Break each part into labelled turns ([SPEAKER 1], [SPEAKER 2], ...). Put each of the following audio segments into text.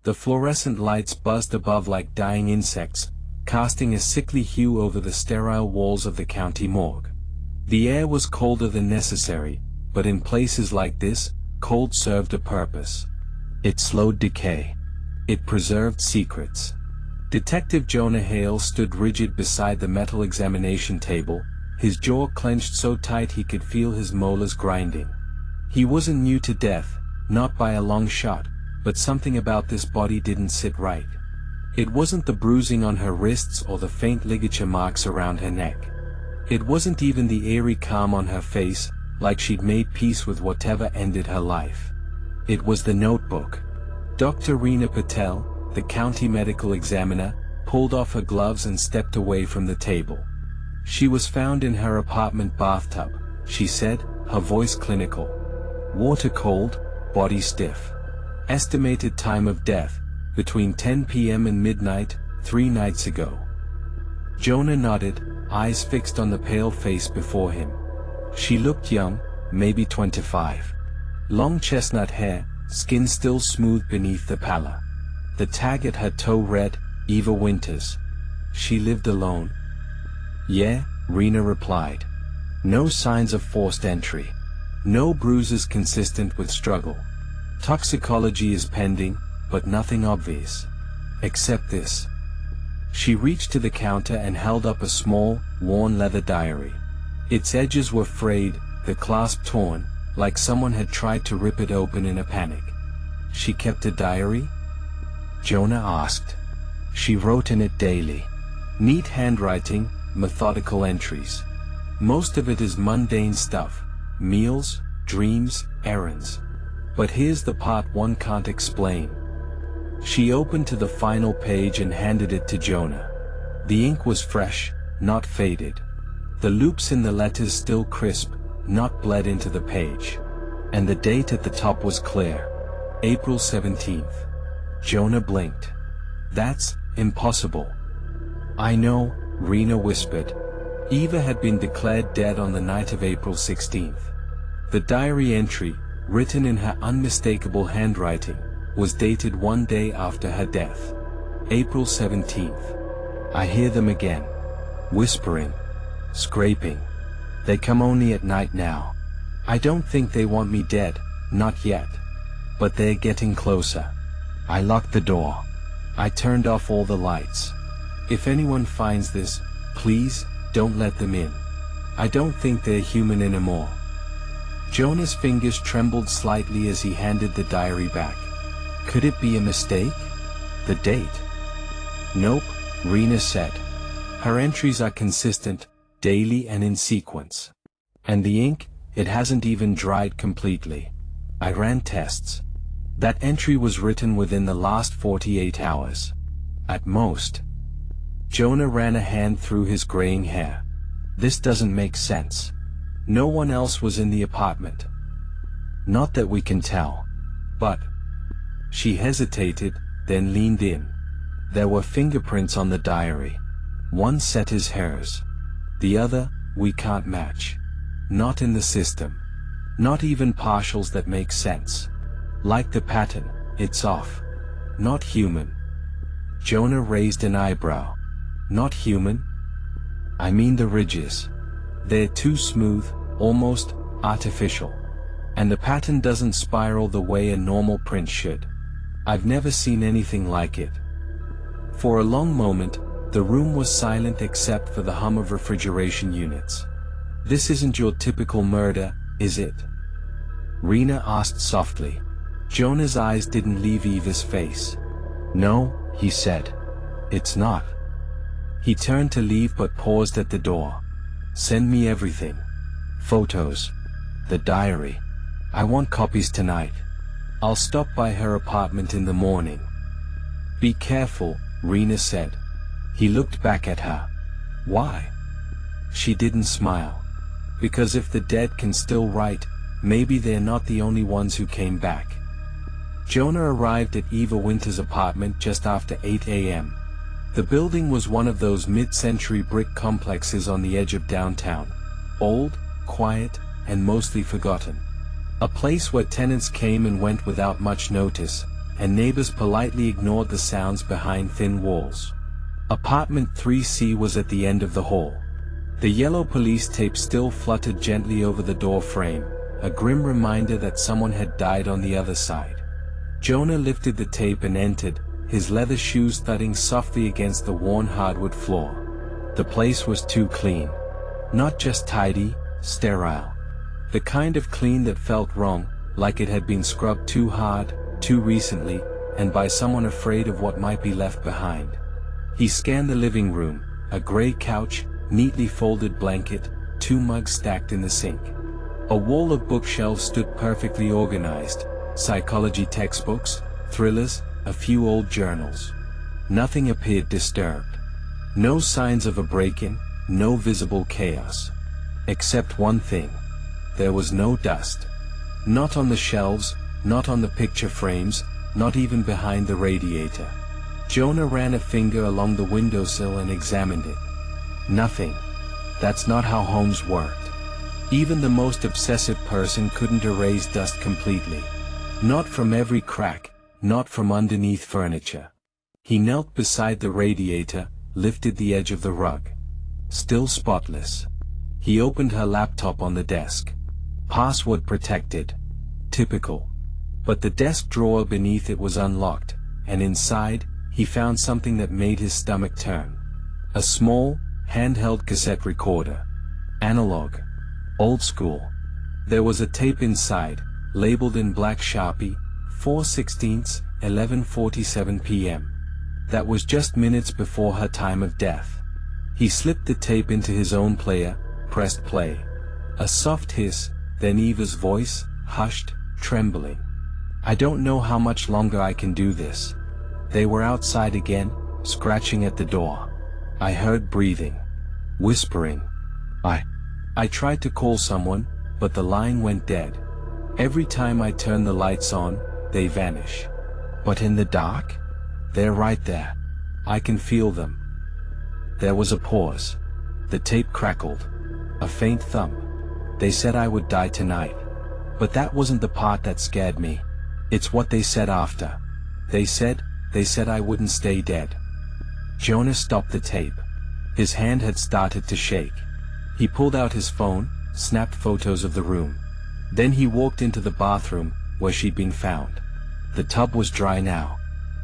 [SPEAKER 1] The fluorescent lights buzzed above like dying insects, casting a sickly hue over the sterile walls of the county morgue. The air was colder than necessary, but in places like this, cold served a purpose. It slowed decay. It preserved secrets. Detective Jonah Hale stood rigid beside the metal examination table, his jaw clenched so tight he could feel his molars grinding. He wasn't new to death, not by a long shot, but something about this body didn't sit right. It wasn't the bruising on her wrists or the faint ligature marks around her neck. It wasn't even the eerie calm on her face, like she'd made peace with whatever ended her life. It was the notebook. Dr. Reena Patel, the county medical examiner, pulled off her gloves and stepped away from the table. She was found in her apartment bathtub, she said, her voice clinical. Water cold, body stiff. Estimated time of death, between 10 p.m. and midnight, 3 nights ago. Jonah nodded, eyes fixed on the pale face before him. She looked young, maybe 25. Long chestnut hair, skin still smooth beneath the pallor. The tag at her toe read, Eva Winters. She lived alone. Yeah, Reena replied. No signs of forced entry. No bruises consistent with struggle. Toxicology is pending, but nothing obvious. Except this. She reached to the counter and held up a small, worn leather diary. Its edges were frayed, the clasp torn, like someone had tried to rip it open in a panic. She kept a diary? Jonah asked. She wrote in it daily. Neat handwriting, methodical entries. Most of it is mundane stuff. Meals, dreams, errands. But here's the part one can't explain. She opened to the final page and handed it to Jonah. The ink was fresh, not faded. The loops in the letters still crisp, not bled into the page. And the date at the top was clear. April 17th. Jonah blinked. That's impossible. I know, Reena whispered. Eva had been declared dead on the night of April 16th. The diary entry, written in her unmistakable handwriting, was dated 1 day after her death. April 17th. I hear them again. Whispering. Scraping. They come only at night now. I don't think they want me dead, not yet. But they're getting closer. I locked the door. I turned off all the lights. If anyone finds this, please, don't let them in. I don't think they're human anymore. Jonah's fingers trembled slightly as he handed the diary back. Could it be a mistake? The date? Nope, Reena said. Her entries are consistent, daily and in sequence. And the ink, it hasn't even dried completely. I ran tests. That entry was written within the last 48 hours. At most. Jonah ran a hand through his graying hair. This doesn't make sense. No one else was in the apartment. Not that we can tell. But. She hesitated, then leaned in. There were fingerprints on the diary. One set as hers. The other, we can't match. Not in the system. Not even partials that make sense. Like the pattern, it's off. Not human. Jonah raised an eyebrow. Not human? I mean the ridges. They're too smooth, almost artificial. And the pattern doesn't spiral the way a normal print should. I've never seen anything like it. For a long moment, the room was silent except for the hum of refrigeration units. This isn't your typical murder, is it? Reena asked softly. Jonah's eyes didn't leave Eva's face. No, he said. It's not. He turned to leave but paused at the door. Send me everything. Photos. The diary. I want copies tonight. I'll stop by her apartment in the morning. Be careful, Reena said. He looked back at her. Why? She didn't smile. Because if the dead can still write, maybe they're not the only ones who came back. Jonah arrived at Eva Winters' apartment just after 8 a.m. The building was one of those mid-century brick complexes on the edge of downtown. Old, quiet, and mostly forgotten. A place where tenants came and went without much notice, and neighbors politely ignored the sounds behind thin walls. Apartment 3C was at the end of the hall. The yellow police tape still fluttered gently over the door frame, a grim reminder that someone had died on the other side. Jonah lifted the tape and entered, his leather shoes thudding softly against the worn hardwood floor. The place was too clean. Not just tidy, sterile. The kind of clean that felt wrong, like it had been scrubbed too hard, too recently, and by someone afraid of what might be left behind. He scanned the living room, a gray couch, neatly folded blanket, 2 mugs stacked in the sink. A wall of bookshelves stood perfectly organized, psychology textbooks, thrillers, a few old journals. Nothing appeared disturbed. No signs of a break-in, no visible chaos. Except one thing. There was no dust. Not on the shelves, not on the picture frames, not even behind the radiator. Jonah ran a finger along the windowsill and examined it. Nothing. That's not how homes worked. Even the most obsessive person couldn't erase dust completely. Not from every crack, not from underneath furniture. He knelt beside the radiator, lifted the edge of the rug. Still spotless. He opened her laptop on the desk. Password protected. Typical. But the desk drawer beneath it was unlocked, and inside, he found something that made his stomach turn. A small, handheld cassette recorder. Analog. Old school. There was a tape inside, labeled in black Sharpie, 4/16, 11:47 p.m. That was just minutes before her time of death. He slipped the tape into his own player, pressed play. A soft hiss, then Eva's voice, hushed, trembling. I don't know how much longer I can do this. They were outside again, scratching at the door. I heard breathing. Whispering. I tried to call someone, but the line went dead. Every time I turn the lights on, they vanish. But in the dark? They're right there. I can feel them. There was a pause. The tape crackled. A faint thump. They said I would die tonight. But that wasn't the part that scared me. It's what they said after. They said I wouldn't stay dead. Jonah stopped the tape. His hand had started to shake. He pulled out his phone, snapped photos of the room. Then he walked into the bathroom, where she'd been found. The tub was dry now.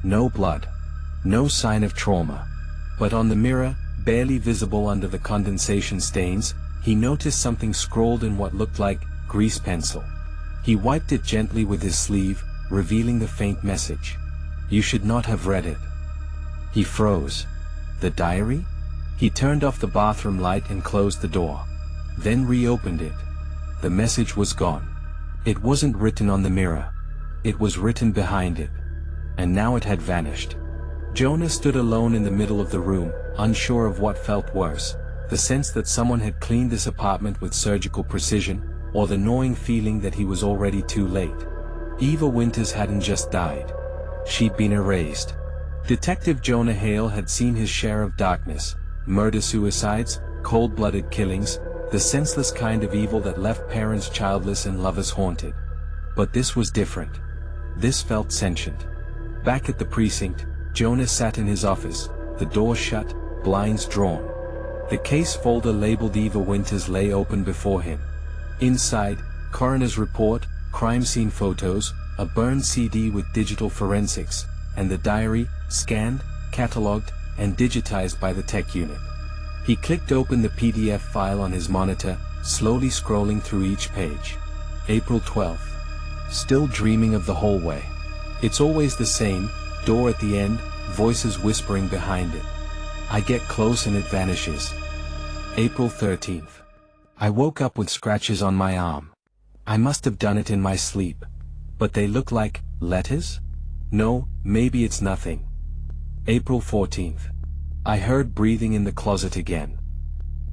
[SPEAKER 1] No blood. No sign of trauma. But on the mirror, barely visible under the condensation stains, he noticed something scrawled in what looked like grease pencil. He wiped it gently with his sleeve, revealing the faint message. You should not have read it. He froze. The diary? He turned off the bathroom light and closed the door. Then reopened it. The message was gone. It wasn't written on the mirror. It was written behind it. And now it had vanished. Jonah stood alone in the middle of the room, unsure of what felt worse, the sense that someone had cleaned this apartment with surgical precision, or the gnawing feeling that he was already too late. Eva Winters hadn't just died. She'd been erased. Detective Jonah Hale had seen his share of darkness, murder-suicides, cold-blooded killings, the senseless kind of evil that left parents childless and lovers haunted. But this was different. This felt sentient. Back at the precinct, Jonah sat in his office, the door shut, blinds drawn. The case folder labeled Eva Winters lay open before him. Inside, coroner's report, crime scene photos, a burned CD with digital forensics, and the diary, scanned, catalogued, and digitized by the tech unit. He clicked open the PDF file on his monitor, slowly scrolling through each page. April 12th. Still dreaming of the hallway. It's always the same, door at the end, voices whispering behind it. I get close and it vanishes. April 13th. I woke up with scratches on my arm. I must have done it in my sleep. But they look like letters? No, maybe it's nothing. April 14th. I heard breathing in the closet again.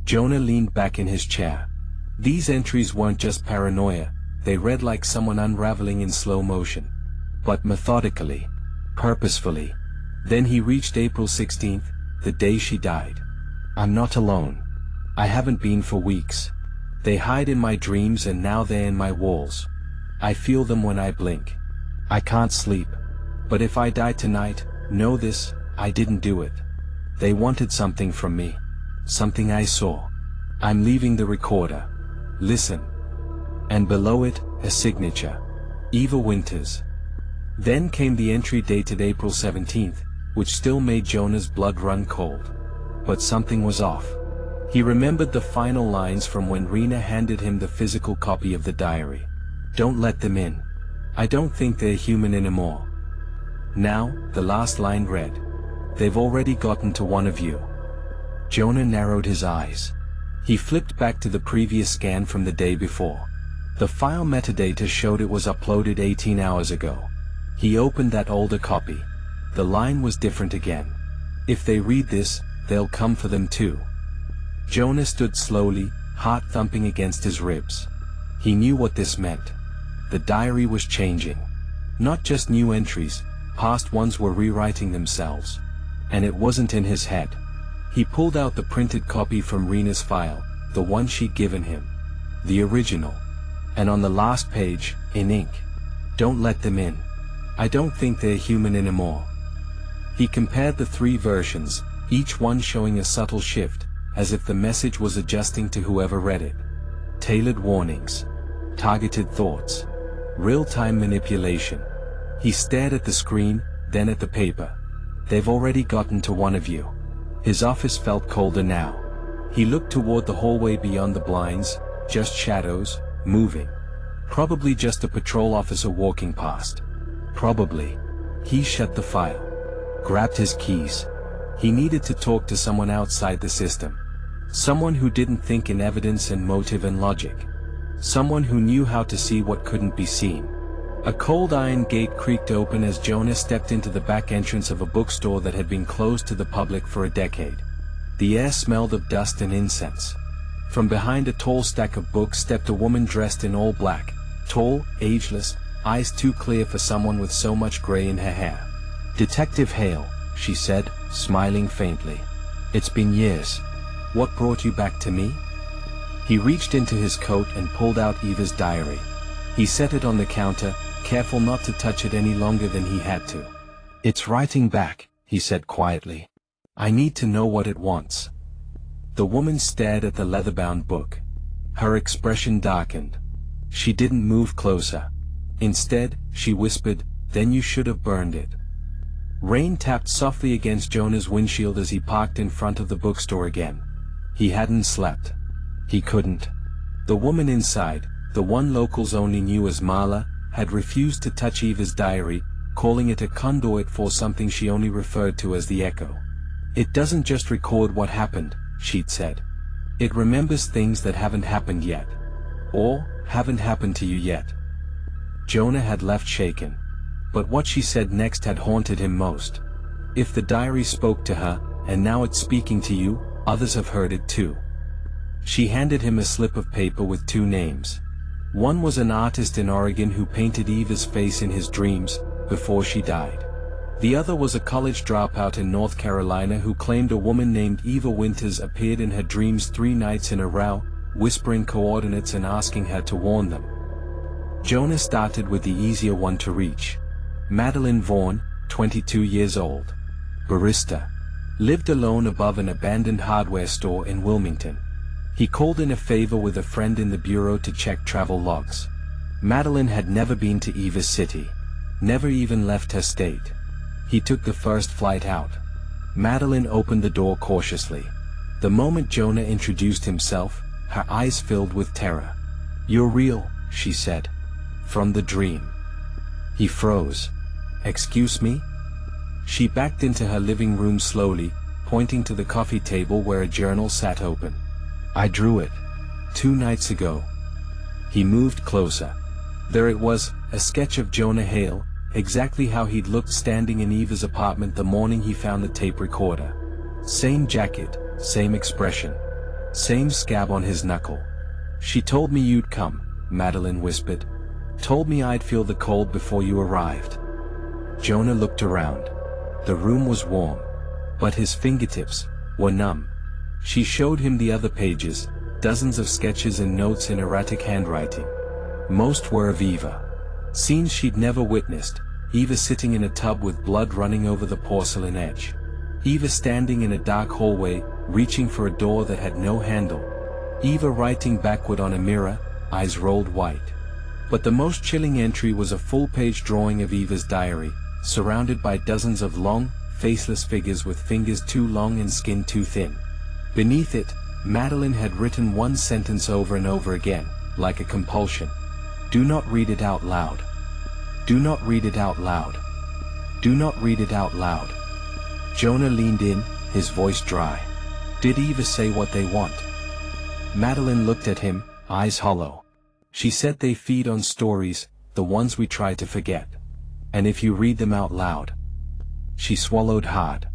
[SPEAKER 1] Jonah leaned back in his chair. These entries weren't just paranoia, they read like someone unraveling in slow motion. But methodically. Purposefully. Then he reached April 16th, the day she died. I'm not alone. I haven't been for weeks. They hide in my dreams and now they're in my walls. I feel them when I blink. I can't sleep. But if I die tonight, know this, I didn't do it. They wanted something from me. Something I saw. I'm leaving the recorder. Listen. And below it, a signature. Eva Winters. Then came the entry dated April 17th, which still made Jonah's blood run cold. But something was off. He remembered the final lines from when Rena handed him the physical copy of the diary. Don't let them in. I don't think they're human anymore. Now, the last line read. They've already gotten to one of you. Jonah narrowed his eyes. He flipped back to the previous scan from the day before. The file metadata showed it was uploaded 18 hours ago. He opened that older copy. The line was different again. If they read this, they'll come for them too. Jonah stood slowly, heart thumping against his ribs. He knew what this meant. The diary was changing. Not just new entries, past ones were rewriting themselves. And it wasn't in his head. He pulled out the printed copy from Rena's file, the one she'd given him. The original. And on the last page, in ink. Don't let them in. I don't think they're human anymore. He compared the three versions, each one showing a subtle shift, as if the message was adjusting to whoever read it. Tailored warnings. Targeted thoughts. Real-time manipulation. He stared at the screen, then at the paper. They've already gotten to one of you. His office felt colder now. He looked toward the hallway beyond the blinds, just shadows, moving. Probably just a patrol officer walking past. Probably. He shut the file. Grabbed his keys. He needed to talk to someone outside the system. Someone who didn't think in evidence and motive and logic. Someone who knew how to see what couldn't be seen. A cold iron gate creaked open as Jonah stepped into the back entrance of a bookstore that had been closed to the public for a decade. The air smelled of dust and incense. From behind a tall stack of books stepped a woman dressed in all black, tall, ageless, eyes too clear for someone with so much gray in her hair. Detective Hale, she said, smiling faintly. It's been years. What brought you back to me? He reached into his coat and pulled out Eva's diary. He set it on the counter, careful not to touch it any longer than he had to. It's writing back, he said quietly. I need to know what it wants. The woman stared at the leather-bound book. Her expression darkened. She didn't move closer. Instead, she whispered, then you should have burned it. Rain tapped softly against Jonah's windshield as he parked in front of the bookstore again. He hadn't slept. He couldn't. The woman inside, the one locals only knew as Marla, had refused to touch Eva's diary, calling it a conduit for something she only referred to as the echo. It doesn't just record what happened, she'd said. It remembers things that haven't happened yet. Or, haven't happened to you yet. Jonah had left shaken. But what she said next had haunted him most. If the diary spoke to her, and now it's speaking to you, others have heard it too. She handed him a slip of paper with two names. One was an artist in Oregon who painted Eva's face in his dreams, before she died. The other was a college dropout in North Carolina who claimed a woman named Eva Winters appeared in her dreams 3 nights in a row, whispering coordinates and asking her to warn them. Jonah started with the easier one to reach. Madeline Vaughn, 22 years old. Barista. Lived alone above an abandoned hardware store in Wilmington. He called in a favor with a friend in the bureau to check travel logs. Madeline had never been to Eva's city. Never even left her state. He took the first flight out. Madeline opened the door cautiously. The moment Jonah introduced himself, her eyes filled with terror. You're real, she said. From the dream. He froze. Excuse me? She backed into her living room slowly, pointing to the coffee table where a journal sat open. I drew it. 2 nights ago. He moved closer. There it was, a sketch of Jonah Hale, exactly how he'd looked standing in Eva's apartment the morning he found the tape recorder. Same jacket, same expression. Same scab on his knuckle. She told me you'd come, Madeline whispered. Told me I'd feel the cold before you arrived. Jonah looked around. The room was warm. But his fingertips were numb. She showed him the other pages, dozens of sketches and notes in erratic handwriting. Most were of Eva. Scenes she'd never witnessed, Eva sitting in a tub with blood running over the porcelain edge. Eva standing in a dark hallway, reaching for a door that had no handle. Eva writing backward on a mirror, eyes rolled white. But the most chilling entry was a full-page drawing of Eva's diary, surrounded by dozens of long, faceless figures with fingers too long and skin too thin. Beneath it, Madeline had written one sentence over and over again, like a compulsion. Do not read it out loud. Do not read it out loud. Do not read it out loud. Jonah leaned in, his voice dry. Did Eva say what they want? Madeline looked at him, eyes hollow. She said they feed on stories, the ones we try to forget. And if you read them out loud. She swallowed hard.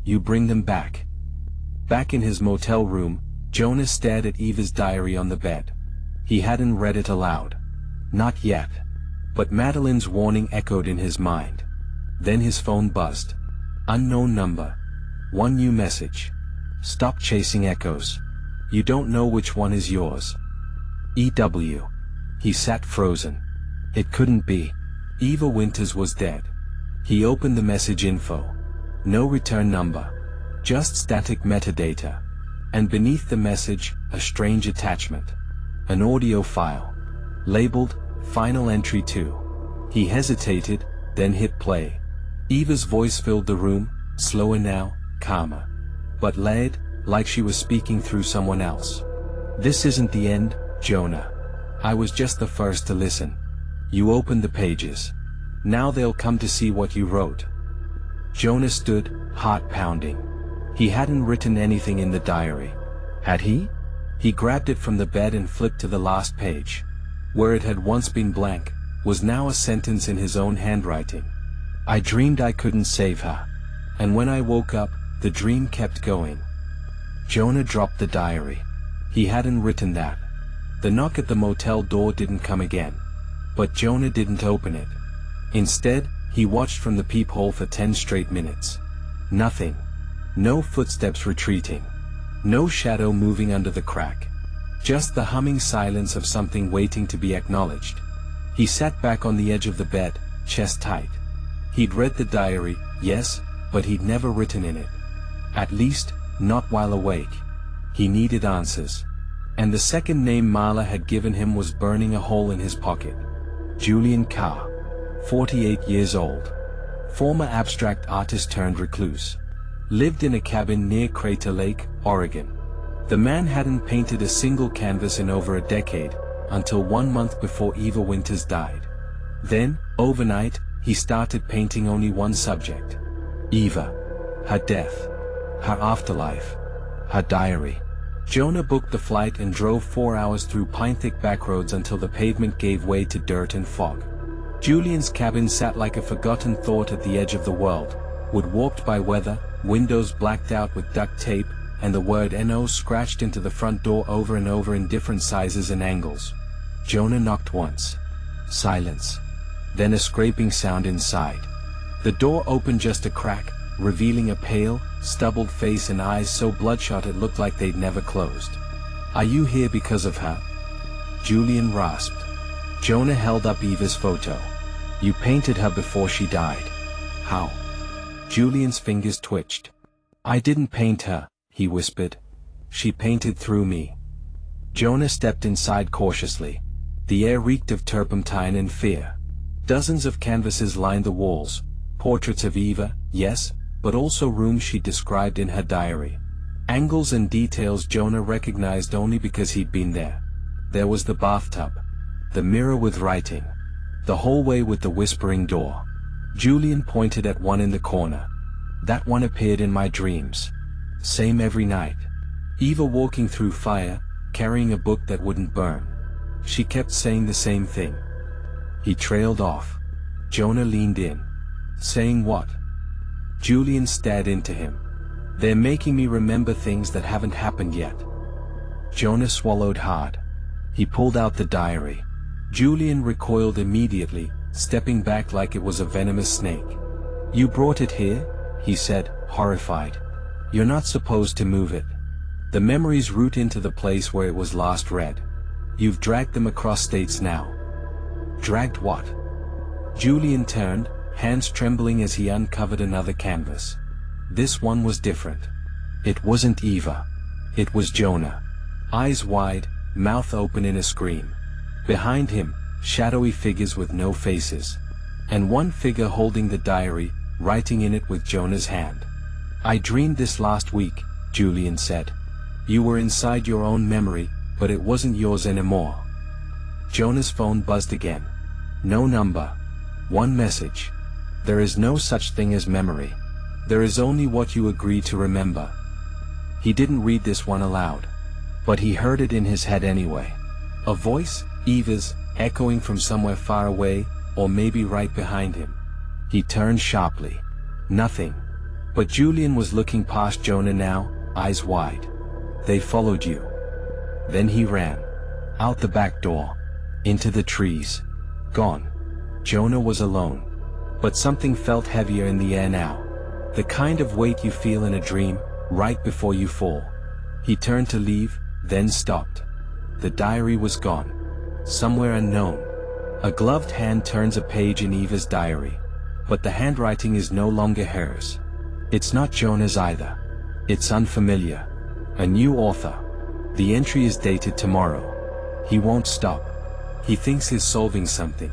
[SPEAKER 1] You bring them back. Back in his motel room, Jonah stared at Eva's diary on the bed. He hadn't read it aloud. Not yet. But Madeline's warning echoed in his mind. Then his phone buzzed. Unknown number. One new message. Stop chasing echoes. You don't know which one is yours. EW. He sat frozen. It couldn't be. Eva Winters was dead. He opened the message info. No return number. Just static metadata. And beneath the message, a strange attachment. An audio file. Labeled, Final Entry 2. He hesitated, then hit play. Eva's voice filled the room, slower now, calmer. But layered, like she was speaking through someone else. This isn't the end, Jonah. I was just the first to listen. You opened the pages. Now they'll come to see what you wrote. Jonah stood, heart pounding. He hadn't written anything in the diary. Had he? He grabbed it from the bed and flipped to the last page. Where it had once been blank, was now a sentence in his own handwriting. I dreamed I couldn't save her. And when I woke up, the dream kept going. Jonah dropped the diary. He hadn't written that. The knock at the motel door didn't come again. But Jonah didn't open it. Instead, he watched from the peephole for 10 straight minutes. Nothing. No footsteps retreating. No shadow moving under the crack. Just the humming silence of something waiting to be acknowledged. He sat back on the edge of the bed, chest tight. He'd read the diary, yes, but he'd never written in it. At least, not while awake. He needed answers. And the second name Marla had given him was burning a hole in his pocket. Julian Carr. 48 years old. Former abstract artist turned recluse. Lived in a cabin near Crater Lake, Oregon. The man hadn't painted a single canvas in over a decade, until 1 month before Eva Winters died. Then, overnight, he started painting only one subject. Eva. Her death. Her afterlife. Her diary. Jonah booked the flight and drove 4 hours through pine-thick backroads until the pavement gave way to dirt and fog. Julian's cabin sat like a forgotten thought at the edge of the world, wood warped by weather, windows blacked out with duct tape, and the word NO scratched into the front door over and over in different sizes and angles. Jonah knocked once. Silence. Then a scraping sound inside. The door opened just a crack, revealing a pale, stubbled face and eyes so bloodshot it looked like they'd never closed. Are you here because of her? Julian rasped. Jonah held up Eva's photo. You painted her before she died. How? Julian's fingers twitched. I didn't paint her, he whispered. She painted through me. Jonah stepped inside cautiously. The air reeked of turpentine and fear. Dozens of canvases lined the walls. Portraits of Eva, yes, but also rooms she described in her diary. Angles and details Jonah recognized only because he'd been there. There was the bathtub. The mirror with writing. The hallway with the whispering door. Julian pointed at one in the corner. That one appeared in my dreams. Same every night. Eva walking through fire, carrying a book that wouldn't burn. She kept saying the same thing. He trailed off. Jonah leaned in. Saying what? Julian stared into him. They're making me remember things that haven't happened yet. Jonah swallowed hard. He pulled out the diary. Julian recoiled immediately, stepping back like it was a venomous snake. You brought it here? He said, horrified. You're not supposed to move it. The memories root into the place where it was last read. You've dragged them across states now. Dragged what? Julian turned, hands trembling as he uncovered another canvas. This one was different. It wasn't Eva. It was Jonah. Eyes wide, mouth open in a scream. Behind him, shadowy figures with no faces. And one figure holding the diary, writing in it with Jonah's hand. "I dreamed this last week," Julian said. "You were inside your own memory, but it wasn't yours anymore." Jonah's phone buzzed again. No number. One message. "There is no such thing as memory. There is only what you agree to remember." He didn't read this one aloud. But he heard it in his head anyway. A voice, Eva's, echoing from somewhere far away, or maybe right behind him. He turned sharply. Nothing. But Julian was looking past Jonah now, eyes wide. "They followed you." Then he ran. Out the back door. Into the trees. Gone. Jonah was alone. But something felt heavier in the air now. The kind of weight you feel in a dream, right before you fall. He turned to leave, then stopped. The diary was gone. Somewhere unknown. A gloved hand turns a page in Eva's diary. But the handwriting is no longer hers. It's not Jonah's either. It's unfamiliar. A new author. The entry is dated tomorrow. He won't stop. He thinks he's solving something.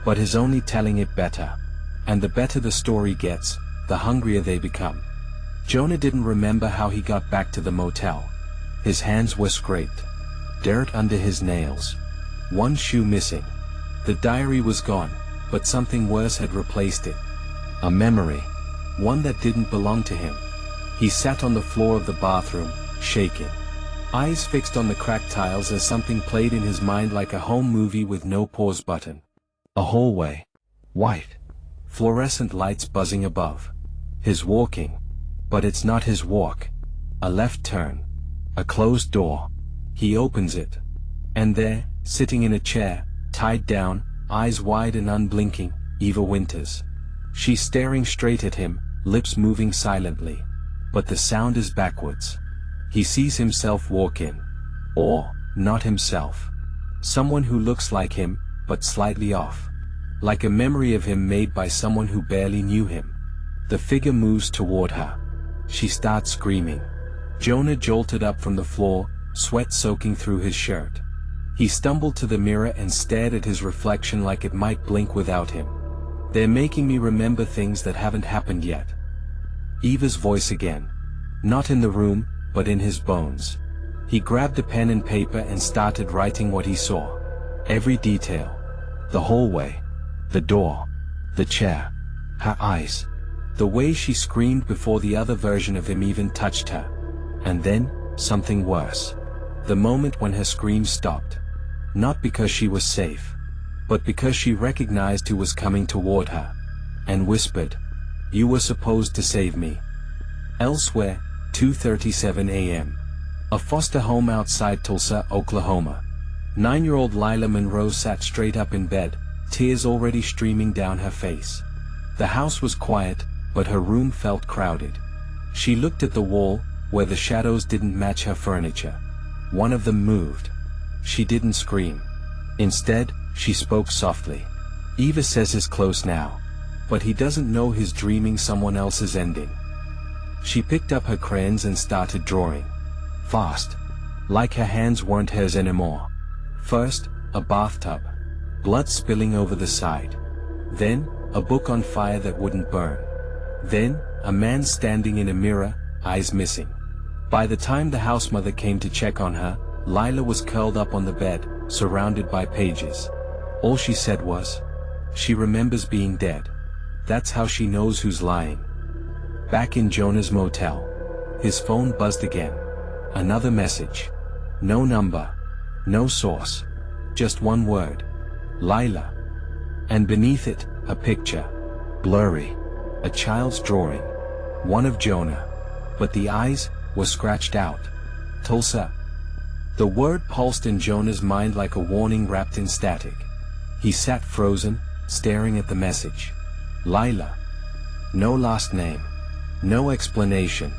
[SPEAKER 1] But he's only telling it better. And the better the story gets, the hungrier they become. Jonah didn't remember how he got back to the motel. His hands were scraped. Dirt under his nails. One shoe missing. The diary was gone, but something worse had replaced it. A memory. One that didn't belong to him. He sat on the floor of the bathroom, shaking. Eyes fixed on the cracked tiles as something played in his mind like a home movie with no pause button. A hallway. White. Fluorescent lights buzzing above. His walking. But it's not his walk. A left turn. A closed door. He opens it. And there, sitting in a chair, tied down, eyes wide and unblinking, Eva Winters. She's staring straight at him, lips moving silently. But the sound is backwards. He sees himself walk in. Or, not himself. Someone who looks like him, but slightly off. Like a memory of him made by someone who barely knew him. The figure moves toward her. She starts screaming. Jonah jolted up from the floor, sweat soaking through his shirt. He stumbled to the mirror and stared at his reflection like it might blink without him. "They're making me remember things that haven't happened yet." Eva's voice again. Not in the room, but in his bones. He grabbed a pen and paper and started writing what he saw. Every detail. The hallway. The door. The chair. Her eyes. The way she screamed before the other version of him even touched her. And then, something worse. The moment when her screams stopped. Not because she was safe. But because she recognized who was coming toward her. And whispered, "You were supposed to save me." Elsewhere, 2:37 a.m. A foster home outside Tulsa, Oklahoma. 9-year-old Lila Monroe sat straight up in bed, tears already streaming down her face. The house was quiet, but her room felt crowded. She looked at the wall, where the shadows didn't match her furniture. One of them moved. She didn't scream. Instead, she spoke softly. "Eva says he's close now. But he doesn't know he's dreaming someone else's ending." She picked up her crayons and started drawing. Fast. Like her hands weren't hers anymore. First, a bathtub. Blood spilling over the side. Then, a book on fire that wouldn't burn. Then, a man standing in a mirror, eyes missing. By the time the housemother came to check on her, Lila was curled up on the bed, surrounded by pages. All she said was, "She remembers being dead." That's how she knows who's lying. Back in Jonah's motel. His phone buzzed again. Another message. No number. No source. Just one word. Lila. And beneath it, a picture. Blurry. A child's drawing. One of Jonah. But the eyes were scratched out. Tulsa. The word pulsed in Jonah's mind like a warning wrapped in static. He sat frozen, staring at the message. Lila. No last name. No explanation.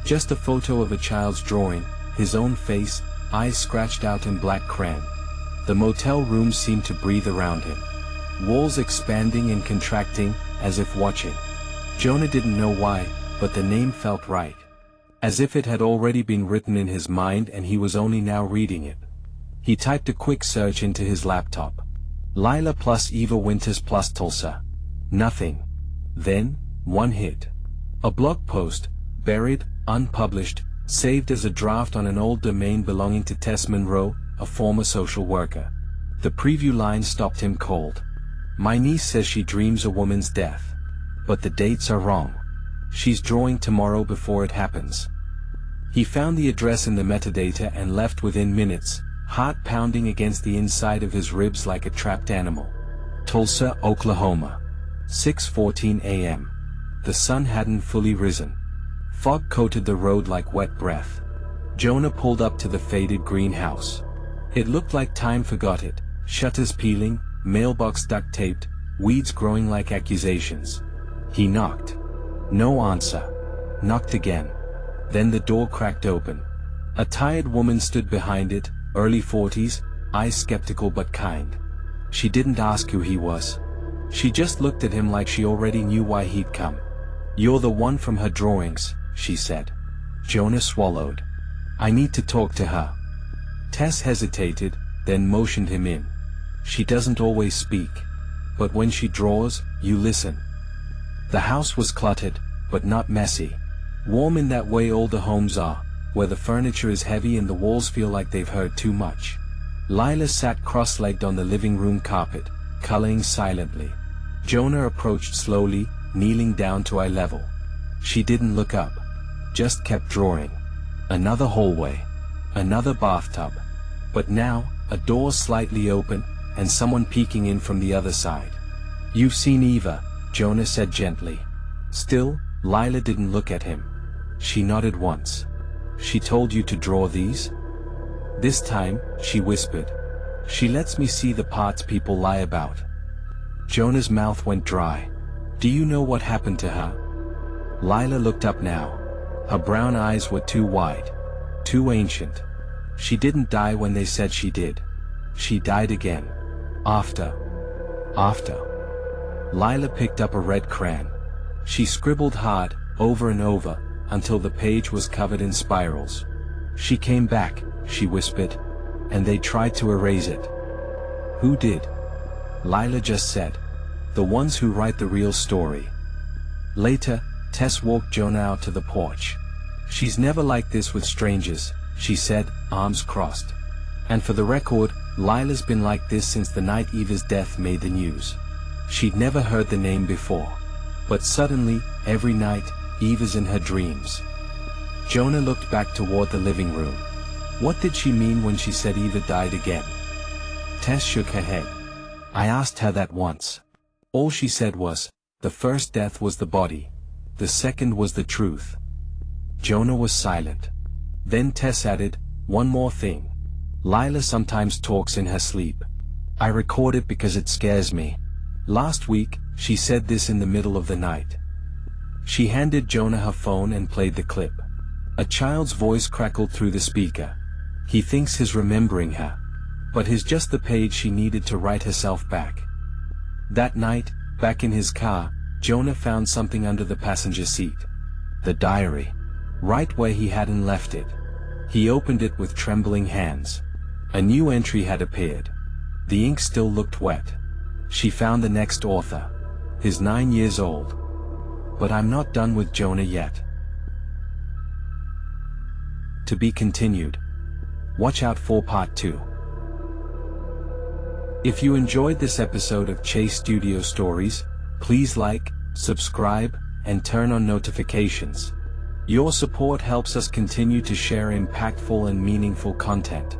[SPEAKER 1] Just a photo of a child's drawing, his own face, eyes scratched out in black crayon. The motel room seemed to breathe around him. Walls expanding and contracting, as if watching. Jonah didn't know why, but the name felt right. As if it had already been written in his mind and he was only now reading it. He typed a quick search into his laptop. Lila plus Eva Winters plus Tulsa. Nothing. Then, one hit. A blog post, buried, unpublished, saved as a draft on an old domain belonging to Tess Monroe, a former social worker. The preview line stopped him cold. My niece says she dreams a woman's death. But the dates are wrong. She's drawing tomorrow before it happens. He found the address in the metadata and left within minutes, heart pounding against the inside of his ribs like a trapped animal. Tulsa, Oklahoma. 6:14 a.m. The sun hadn't fully risen. Fog coated the road like wet breath. Jonah pulled up to the faded greenhouse. It looked like time forgot it, shutters peeling, mailbox duct taped, weeds growing like accusations. He knocked. No answer. Knocked again. Then the door cracked open. A tired woman stood behind it, early 40s, eyes skeptical but kind. She didn't ask who he was. She just looked at him like she already knew why he'd come. You're the one from her drawings, she said. Jonah swallowed. I need to talk to her. Tess hesitated, then motioned him in. She doesn't always speak. But when she draws, you listen. The house was cluttered, but not messy. Warm in that way older homes are, where the furniture is heavy and the walls feel like they've heard too much. Lila sat cross-legged on the living room carpet, coloring silently. Jonah approached slowly, kneeling down to eye level. She didn't look up. Just kept drawing. Another hallway. Another bathtub. But now, a door slightly open, and someone peeking in from the other side. You've seen Eva, Jonah said gently. Still, Lila didn't look at him. She nodded once. She told you to draw these? This time, she whispered. She lets me see the parts people lie about. Jonah's mouth went dry. Do you know what happened to her? Lila looked up now. Her brown eyes were too wide. Too ancient. She didn't die when they said she did. She died again. After. Lila picked up a red crayon. She scribbled hard, over and over, until the page was covered in spirals. She came back, she whispered, and they tried to erase it. Who did? Lila just said. The ones who write the real story. Later, Tess walked Jonah out to the porch. She's never like this with strangers, she said, arms crossed. And for the record, Lila's been like this since the night Eva's death made the news. She'd never heard the name before. But suddenly, every night, Eva's in her dreams. Jonah looked back toward the living room. What did she mean when she said Eva died again? Tess shook her head. I asked her that once. All she said was, the first death was the body. The second was the truth. Jonah was silent. Then Tess added, one more thing. Lila sometimes talks in her sleep. I record it because it scares me. Last week, she said this in the middle of the night. She handed Jonah her phone and played the clip. A child's voice crackled through the speaker. He thinks he's remembering her. But he's just the page she needed to write herself back. That night, back in his car, Jonah found something under the passenger seat. The diary. Right where he hadn't left it. He opened it with trembling hands. A new entry had appeared. The ink still looked wet. She found the next author. He's 9 years old. But I'm not done with Jonah yet. To be continued. Watch out for part 2. If you enjoyed this episode of Chase Studio Stories, please like, subscribe, and turn on notifications. Your support helps us continue to share impactful and meaningful content.